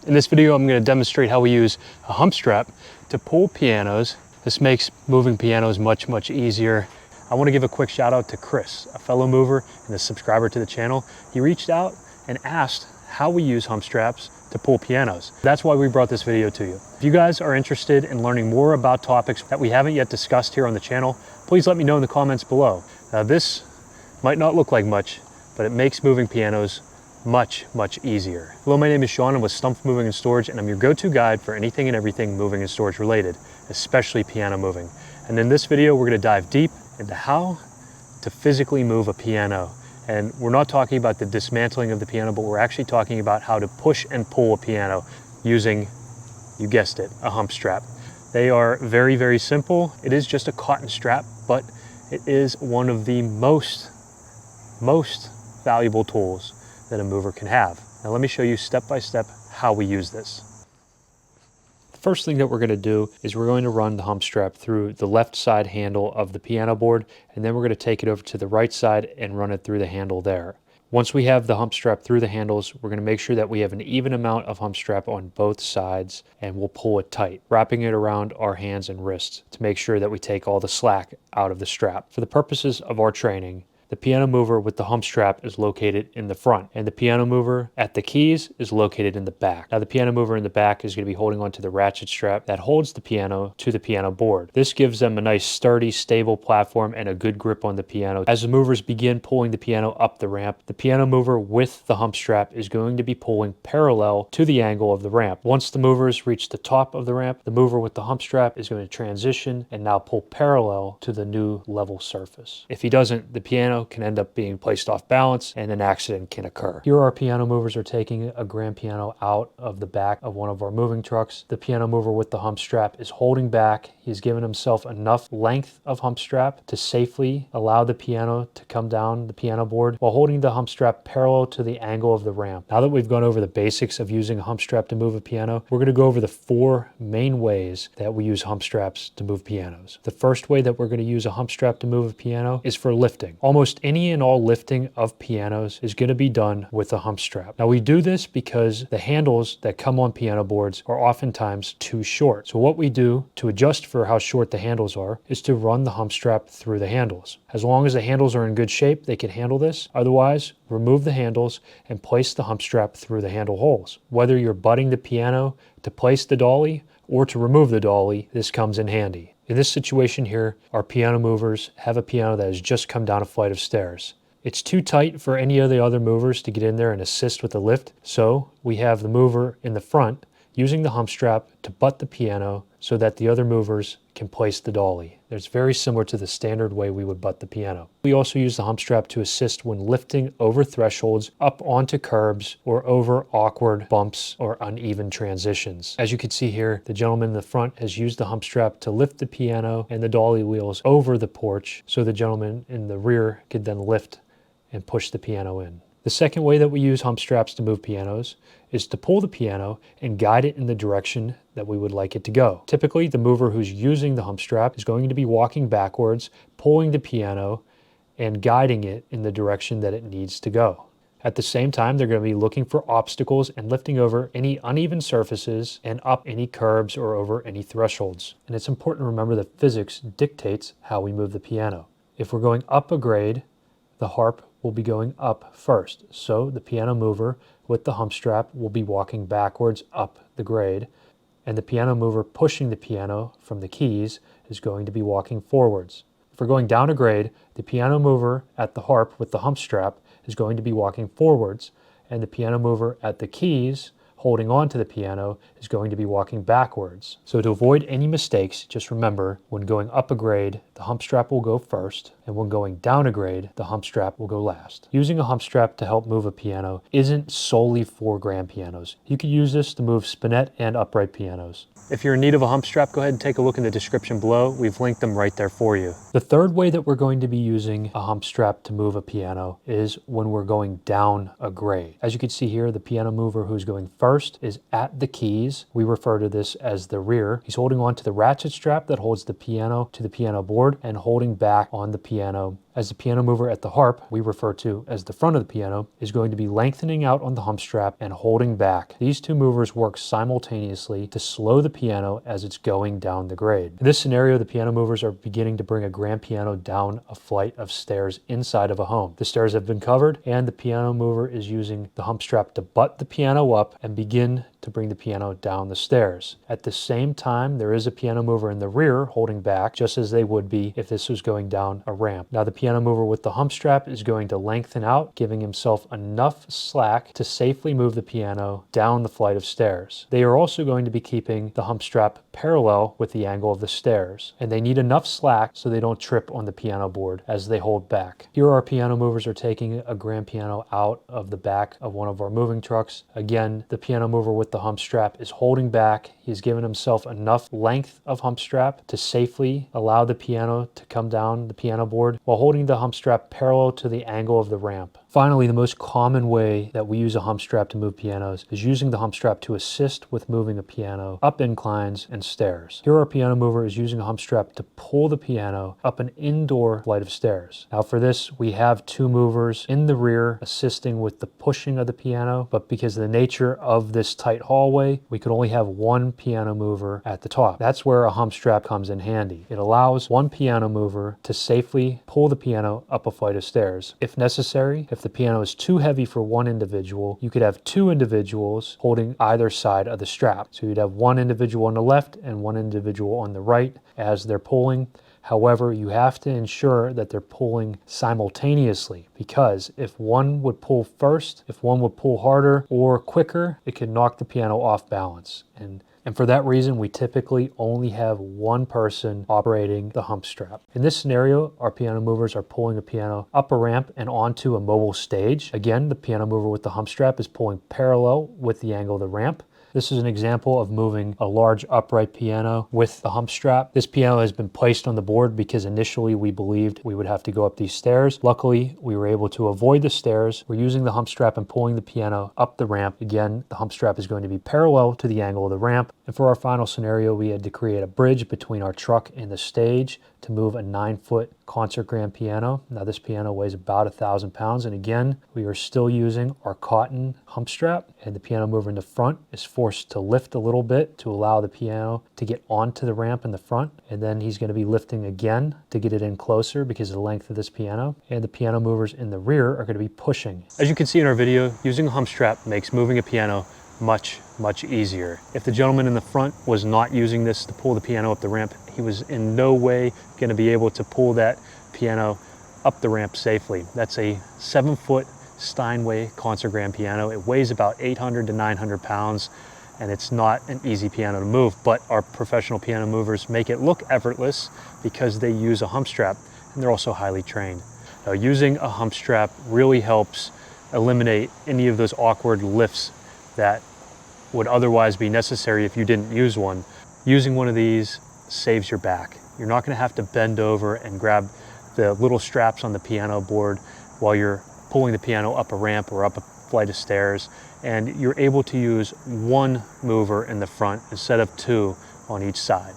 In this video, I'm going to demonstrate how we use a hump strap to pull pianos. This makes moving pianos much, much easier. I want to give a quick shout out to Chris, a fellow mover and a subscriber to the channel. He reached out and asked how we use hump straps to pull pianos. That's why we brought this video to you. If you guys are interested in learning more about topics that we haven't yet discussed here on the channel, please let me know in the comments below. Now, this might not look like much, but it makes moving pianos much, much easier. Hello, my name is Sean. I'm with Stumpf Moving Storage, and I'm your go-to guide for anything and everything moving and storage related, especially piano moving. And in this video, we're going to dive deep into how to physically move a piano. And we're not talking about the dismantling of the piano, but we're actually talking about how to push and pull a piano using, you guessed it, a hump strap. They are very, very simple. It is just a cotton strap, but it is one of the most valuable tools that a mover can have. Now let me show you step by step how we use this. The first thing that we're going to do is we're going to run the hump strap through the left side handle of the piano board, and then we're going to take it over to the right side and run it through the handle there. Once we have the hump strap through the handles, we're going to make sure that we have an even amount of hump strap on both sides, and we'll pull it tight, wrapping it around our hands and wrists to make sure that we take all the slack out of the strap. For the purposes of our training, the piano mover with the hump strap is located in the front, and the piano mover at the keys is located in the back. Now, the piano mover in the back is going to be holding onto the ratchet strap that holds the piano to the piano board. This gives them a nice, sturdy, stable platform and a good grip on the piano. As the movers begin pulling the piano up the ramp, the piano mover with the hump strap is going to be pulling parallel to the angle of the ramp. Once the movers reach the top of the ramp, the mover with the hump strap is going to transition and now pull parallel to the new level surface. If he doesn't, the piano can end up being placed off balance and an accident can occur. Here our piano movers are taking a grand piano out of the back of one of our moving trucks. The piano mover with the hump strap is holding back. He's given himself enough length of hump strap to safely allow the piano to come down the piano board while holding the hump strap parallel to the angle of the ramp. Now that we've gone over the basics of using a hump strap to move a piano, we're going to go over the 4 main ways that we use hump straps to move pianos. The first way that we're going to use a hump strap to move a piano is for lifting. Almost any and all lifting of pianos is going to be done with a hump strap. Now, we do this because the handles that come on piano boards are oftentimes too short. So what we do to adjust for how short the handles are is to run the hump strap through the handles. As long as the handles are in good shape, they can handle this. Otherwise, remove the handles and place the hump strap through the handle holes. Whether you're butting the piano to place the dolly or to remove the dolly, this comes in handy. In this situation here, our piano movers have a piano that has just come down a flight of stairs. It's too tight for any of the other movers to get in there and assist with the lift, so we have the mover in the front using the hump strap to butt the piano so that the other movers can place the dolly. It's very similar to the standard way we would butt the piano. We also use the hump strap to assist when lifting over thresholds, up onto curbs, or over awkward bumps or uneven transitions. As you can see here, the gentleman in the front has used the hump strap to lift the piano and the dolly wheels over the porch so the gentleman in the rear could then lift and push the piano in. The second way that we use hump straps to move pianos is to pull the piano and guide it in the direction that we would like it to go. Typically, the mover who's using the hump strap is going to be walking backwards, pulling the piano, and guiding it in the direction that it needs to go. At the same time, they're going to be looking for obstacles and lifting over any uneven surfaces and up any curbs or over any thresholds. And it's important to remember that physics dictates how we move the piano. If we're going up a grade, the harp will be going up first. So the piano mover with the hump strap will be walking backwards up the grade, and the piano mover pushing the piano from the keys is going to be walking forwards. If we're going down a grade, the piano mover at the harp with the hump strap is going to be walking forwards, and the piano mover at the keys holding on to the piano is going to be walking backwards. So to avoid any mistakes, just remember, when going up a grade, the hump strap will go first, and when going down a grade, the hump strap will go last. Using a hump strap to help move a piano isn't solely for grand pianos. You could use this to move spinet and upright pianos. If you're in need of a hump strap, go ahead and take a look in the description below. We've linked them right there for you. The third way that we're going to be using a hump strap to move a piano is when we're going down a grade. As you can see here, the piano mover who's going first is at the keys. We refer to this as the rear. He's holding on to the ratchet strap that holds the piano to the piano board and holding back on the piano as the piano mover at the harp, we refer to as the front of the piano, is going to be lengthening out on the hump strap and holding back. These two movers work simultaneously to slow the piano as it's going down the grade. In this scenario, the piano movers are beginning to bring a grand piano down a flight of stairs inside of a home. The stairs have been covered, and the piano mover is using the hump strap to butt the piano up and begin to bring the piano down the stairs. At the same time, there is a piano mover in the rear holding back, just as they would be if this was going down a ramp. Now the piano mover with the hump strap is going to lengthen out, giving himself enough slack to safely move the piano down the flight of stairs. They are also going to be keeping the hump strap parallel with the angle of the stairs, and they need enough slack so they don't trip on the piano board as they hold back. Here our piano movers are taking a grand piano out of the back of one of our moving trucks. Again, the piano mover with the hump strap is holding back. He's given himself enough length of hump strap to safely allow the piano to come down the piano board while holding the hump strap parallel to the angle of the ramp. Finally, the most common way that we use a hump strap to move pianos is using the hump strap to assist with moving a piano up inclines and stairs. Here our piano mover is using a hump strap to pull the piano up an indoor flight of stairs. Now for this, we have two movers in the rear assisting with the pushing of the piano, but because of the nature of this tight hallway, we could only have one piano mover at the top. That's where a hump strap comes in handy. It allows one piano mover to safely pull the piano up a flight of stairs. If necessary, if the piano is too heavy for one individual, you could have two individuals holding either side of the strap. So you'd have one individual on the left and one individual on the right as they're pulling. However, you have to ensure that they're pulling simultaneously, because if one would pull first, if one would pull harder or quicker, it could knock the piano off balance. And for that reason, we typically only have one person operating the hump strap. In this scenario, our piano movers are pulling a piano up a ramp and onto a mobile stage. Again, the piano mover with the hump strap is pulling parallel with the angle of the ramp. This is an example of moving a large upright piano with the hump strap. This piano has been placed on the board because initially we believed we would have to go up these stairs. Luckily, we were able to avoid the stairs. We're using the hump strap and pulling the piano up the ramp. Again, the hump strap is going to be parallel to the angle of the ramp. And for our final scenario, we had to create a bridge between our truck and the stage to move a 9-foot concert grand piano. Now this piano weighs about 1,000 pounds, and again, we are still using our cotton hump strap, and the piano mover in the front is forced to lift a little bit to allow the piano to get onto the ramp in the front, and then he's going to be lifting again to get it in closer because of the length of this piano, and the piano movers in the rear are going to be pushing. As you can see in our video, using a hump strap makes moving a piano much easier. If the gentleman in the front was not using this to pull the piano up the ramp, he was in no way going to be able to pull that piano up the ramp safely. That's a 7-foot Steinway concert grand piano. It weighs about 800 to 900 pounds, and it's not an easy piano to move, but our professional piano movers make it look effortless because they use a hump strap, and they're also highly trained. Now, using a hump strap really helps eliminate any of those awkward lifts that would otherwise be necessary if you didn't use one. Using one of these saves your back. You're not going to have to bend over and grab the little straps on the piano board while you're pulling the piano up a ramp or up a flight of stairs, and you're able to use one mover in the front instead of two on each side.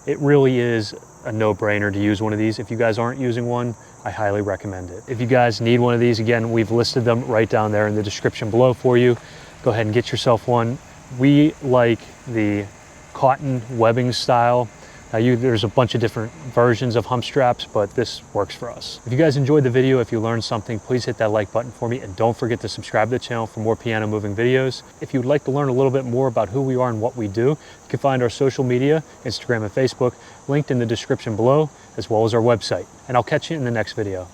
It really is a no-brainer to use one of these. If you guys aren't using one, I highly recommend it. If you guys need one of these, again, we've listed them right down there in the description below for you. Go ahead and get yourself one. We like the cotton webbing style. Now there's a bunch of different versions of hump straps, but this works for us. If you guys enjoyed the video, if you learned something, please hit that like button for me, and don't forget to subscribe to the channel for more piano moving videos. If you would like to learn a little bit more about who we are and what we do, you can find our social media, Instagram and Facebook, linked in the description below, as well as our website. And I'll catch you in the next video.